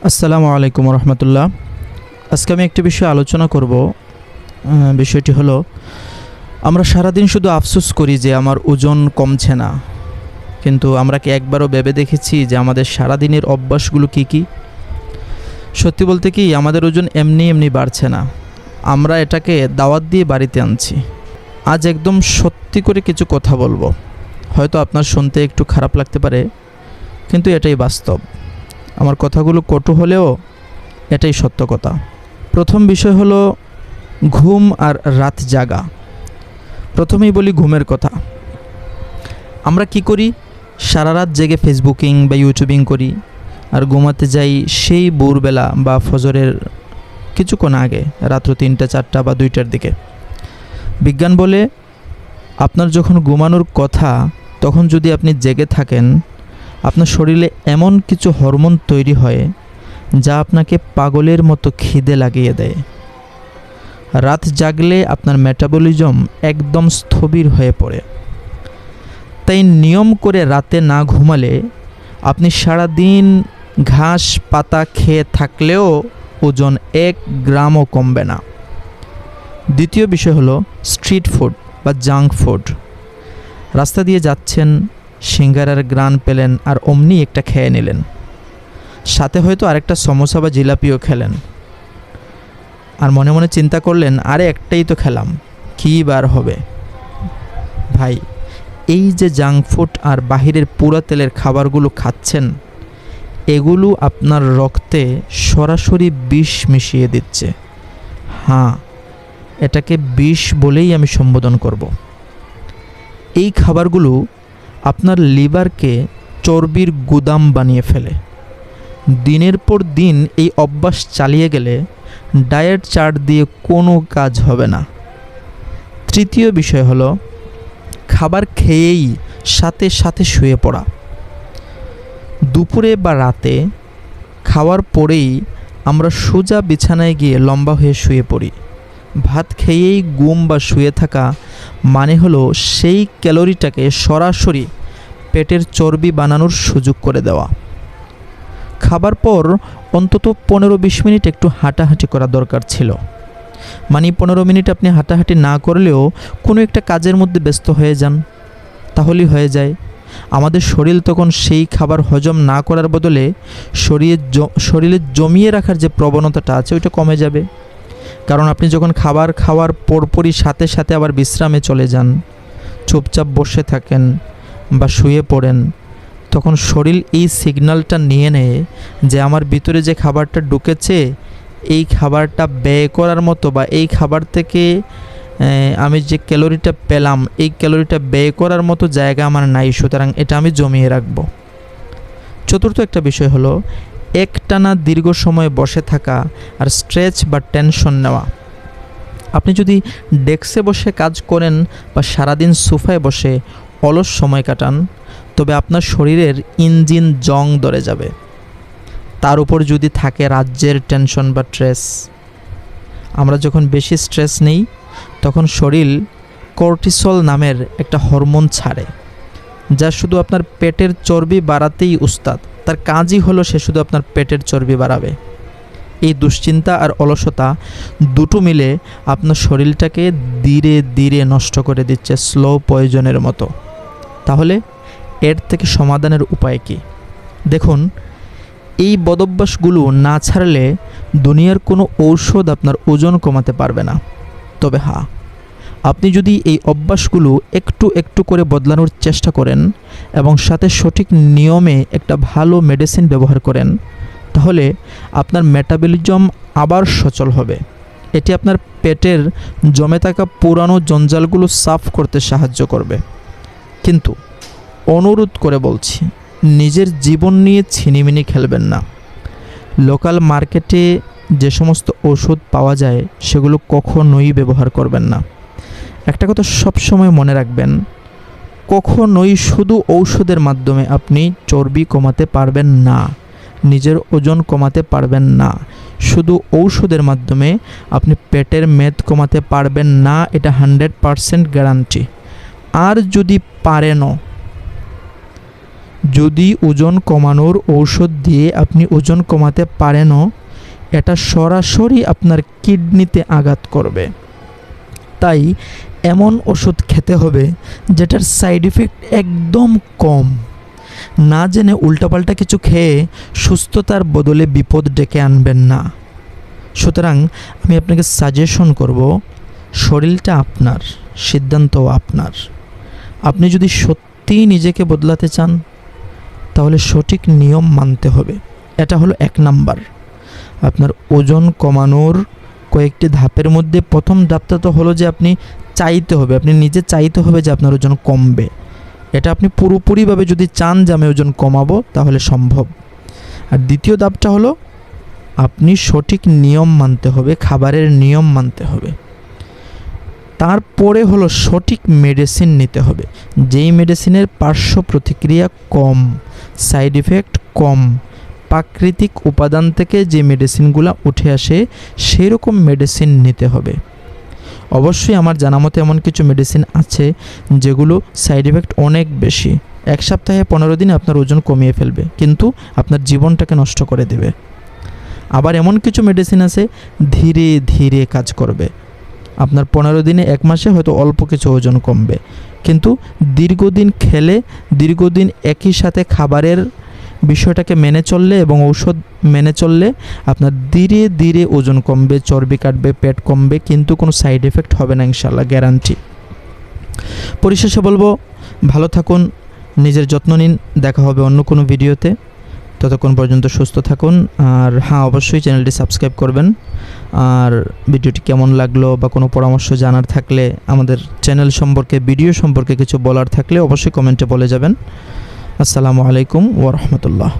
আসসালামু আলাইকুম রহমতুল্লাহ। আজকে আমি একটি বিষয়ে আলোচনা করব। বিষয়টি হলো, আমরা সারাদিন শুধু আফসোস করি যে আমার ওজন কমছে না, কিন্তু আমরা কি একবারও ভেবে দেখেছি যে আমাদের সারাদিনের অভ্যাসগুলো কি কি? সত্যি বলতে কি, আমাদের ওজন এমনি এমনি বাড়ছে না, আমরা এটাকে দাওয়াত দিয়ে বাড়িতে আনছি। আজ একদম সত্যি করে কিছু কথা বলবো, হয়তো আপনার শুনতে একটু খারাপ লাগতে পারে, কিন্তু এটাই বাস্তব। আমার কথাগুলো কটু হলেও এটাই সত্য কথা। প্রথম বিষয় হলো ঘুম আর রাত জাগা। প্রথমেই বলি ঘুমের কথা। আমরা কি করি? সারা রাত জেগে ফেসবুকিং বা ইউটিউবিং করি, আর ঘুমাতে যাই সেই ভোরবেলা বা ফজরের কিছুক্ষণ আগে, রাত্র 3টা 4টা বা 2টার দিকে। বিজ্ঞান বলে, আপনার যখন ঘুমানোর কথা তখন যদি আপনি জেগে থাকেন, আপনার শরীরে এমন কিছু হরমোন তৈরি হয় যা আপনাকে পাগলের মতো খিদে লাগিয়ে দেয়। রাত জাগলে আপনার মেটাবলিজম একদম স্থবির হয়ে পড়ে। তাই নিয়ম করে রাতে না ঘুমালে আপনি সারা দিন ঘাস পাতা খেয়ে থাকলেও ওজন 1 গ্রামও কমবে না। দ্বিতীয় বিষয় হলো স্ট্রিট ফুড বা জাঙ্ক ফুড। রাস্তা দিয়ে যাচ্ছেন, সিঙ্গারার গ্রান পেলেন আর অমনি একটা খেয়ে নিলেন, সাথে হয়তো আরেকটা সমোসা বা জিলাপিও খেলেন, আর মনে মনে চিন্তা করলেন, আরে একটাই তো খেলাম, কী বার হবে। ভাই, এই যে জাঙ্ক ফুড আর বাহিরের পুরা তেলের খাবারগুলো খাচ্ছেন, এগুলো আপনার রক্তে সরাসরি বিষ মিশিয়ে দিচ্ছে। হ্যাঁ, এটাকে বিষ বলেই আমি সম্বোধন করব। এই খাবারগুলো আপনার লিভারকে চর্বির গুদাম বানিয়ে ফেলে। দিনের পর দিন এই অভ্যাস চালিয়ে গেলে ডায়েট চার্ট দিয়ে কোনো কাজ হবে না। তৃতীয় বিষয় হলো খাবার খেয়েই সাথে সাথে শুয়ে পড়া। দুপুরে বা রাতে খাওয়ার পরেই আমরা সোজা বিছানায় গিয়ে লম্বা হয়ে শুয়ে পড়ি। ভাত খেয়েই ঘুম বা শুয়ে থাকা মানে হলো সেই ক্যালোরিটাকে সরাসরি পেটের চর্বি বানানোর সুযোগ করে দেওয়া। খাবার পর অন্তত 15-20 মিনিট একটু হাঁটাহাঁটি করা দরকার ছিল। মানে 15 মিনিট আপনি হাঁটাহাঁটি না করলেও কোনো একটা কাজের মধ্যে ব্যস্ত হয়ে যান, তাহলেই হয়ে যায়। আমাদের শরীর তখন সেই খাবার হজম না করার বদলে শরীরে জমিয়ে রাখার যে প্রবণতাটা আছে ওইটা কমে যাবে। কারণ আপনি যখন খাবার খাওয়ার পরপরই সাথে সাথে আবার বিশ্রামে চলে যান, চুপচাপ বসে থাকেন বা শুয়ে পড়েন, তখন শরীর এই সিগন্যালটা নিয়ে নেয় যে আমার ভিতরে যে খাবারটা ঢুকেছে, এই খাবারটা ব্যয় করার মতো বা এই খাবার থেকে আমি যে ক্যালোরিটা পেলাম, এই ক্যালোরিটা ব্যয় করার মতো জায়গা আমার নাই, সুতরাং এটা আমি জমিয়ে রাখব। চতুর্থ একটা বিষয় হলো একটানা দীর্ঘ সময় বসে থাকা আর স্ট্রেচ বা টেনশন নেওয়া। আপনি যদি ডেস্কে বসে কাজ করেন বা সারাদিন সোফায় বসে অলস সময় কাটান, তবে আপনার শরীরের ইঞ্জিন জং ধরে যাবে। তার উপর যদি থাকে রাজ্যের টেনশন বা স্ট্রেস, আমরা যখন বেশি স্ট্রেস নেই তখন শরীর কর্টিসল নামের একটা হরমোন ছাড়ে, যা শুধু আপনার পেটের চর্বি বাড়াতেই উস্তাদ। তার কাজই হলো সে শুধু আপনার পেটের চর্বি বাড়াবে। এই দুশ্চিন্তা আর অলসতা দুটো মিলে আপনার শরীরটাকে ধীরে ধীরে নষ্ট করে দিচ্ছে, স্লো পয়জনের মতো। তাহলে এর থেকে সমাধানের উপায় কি? দেখুন, এই বদভ্যাসগুলো না ছাড়লে দুনিয়ার কোনো ঔষধ আপনার ওজন কমাতে পারবে না। তবে হ্যাঁ, আপনি যদি এই অভ্যাসগুলো একটু একটু করে বদলানোর চেষ্টা করেন এবং সাথে সঠিক নিয়মে একটা ভালো মেডিসিন ব্যবহার করেন, তাহলে আপনার মেটাবলিজম আবার সচল হবে। এটি আপনার পেটের জমে থাকা পুরানো জঞ্জালগুলো সাফ করতে সাহায্য করবে। কিন্তু অনুরোধ করে বলছি, নিজের জীবন নিয়ে ছিনিমিনি খেলবেন না। লোকাল মার্কেটে যে সমস্ত ওষুধ পাওয়া যায় সেগুলো কখনোই ব্যবহার করবেন না। একটা কথা সবসময় মনে রাখবেন, কখনোই শুধু ঔষধের মাধ্যমে আপনি চর্বি কমাতে পারবেন না, নিজের ওজন কমাতে পারবেন না। শুধু ঔষধের মাধ্যমে আপনি পেটের মেদ কমাতে পারবেন না, এটা 100% গ্যারান্টি। আর যদি পারেনও, যদি ওজন কমানোর ঔষধ দিয়ে আপনি ওজন কমাতে পারেনও, এটা সরাসরি আপনার কিডনিতে আঘাত করবে। তাই এমন ওষুধ খেতে হবে যেটার সাইড ইফেক্ট একদম কম। না জেনে উল্টাপাল্টা কিছু খেয়ে সুস্থতার বদলে বিপদ ডেকে আনবেন না। সুতরাং আমি আপনাকে সাজেশন করব, শরীরটা আপনার, সিদ্ধান্তও আপনার। আপনি যদি সত্যিই নিজেকে বদলাতে চান তাহলে সঠিক নিয়ম মানতে হবে। এটা হলো 1 নাম্বার। আপনার ওজন কমানোর কয়েকটি ধাপের মধ্যে প্রথম ধাপটা তো হলো যে আপনি চাইতে হবে, আপনি নিজে চাইতে হবে যে আপনার ওজন কমবে। এটা আপনি পুরোপুরিভাবে যদি চান যে আমি ওজন কমাবো তাহলে সম্ভব। আর দ্বিতীয় ধাপটা হলো আপনি সঠিক নিয়ম মানতে হবে, খাবারের নিয়ম মানতে হবে। তারপরে হলো সঠিক মেডিসিন নিতে হবে, যেই মেডিসিনের পার্শ্ব প্রতিক্রিয়া কম, সাইড ইফেক্ট কম, প্রাকৃতিক উপাদান থেকে যে মেডিসিনগুলো উঠে আসে সেই রকম মেডিসিন নিতে হবে। অবশ্যই আমার জানা মতে এমন কিছু মেডিসিন আছে যেগুলো সাইড ইফেক্ট অনেক বেশি, 1 সপ্তাহে 15 দিনে আপনার ওজন কমিয়ে ফেলবে, কিন্তু আপনার জীবনটাকে নষ্ট করে দেবে। আবার এমন কিছু মেডিসিন আছে ধীরে ধীরে কাজ করবে, আপনার 15 দিনে 1 মাসে হয়তো অল্প কিছু ওজন কমবে, কিন্তু দীর্ঘদিন খেলে, দীর্ঘদিন একই সাথে খাবারের বিষয়টাকে মেনে চললে এবং ঔষধ মেনে চললে আপনার ধীরে ধীরে ওজন কমবে, চর্বি কাটবে, পেট কমবে, কিন্তু কোনো সাইড এফেক্ট হবে না ইনশাল্লাহ, গ্যারান্টি। পরিশেষে বলবো, ভালো থাকুন, নিজের যত্ন নিন। দেখা হবে অন্য কোনো ভিডিওতে। ততক্ষণ পর্যন্ত সুস্থ থাকুন। আর হ্যাঁ, অবশ্যই চ্যানেলটি সাবস্ক্রাইব করবেন। আর ভিডিওটি কেমন লাগলো বা কোনো পরামর্শ জানার থাকলে, আমাদের চ্যানেল সম্পর্কে, ভিডিও সম্পর্কে কিছু বলার থাকলে অবশ্যই কমেন্টে বলে যাবেন। আসসালামু আলাইকুম ওয়া রাহমাতুল্লাহ।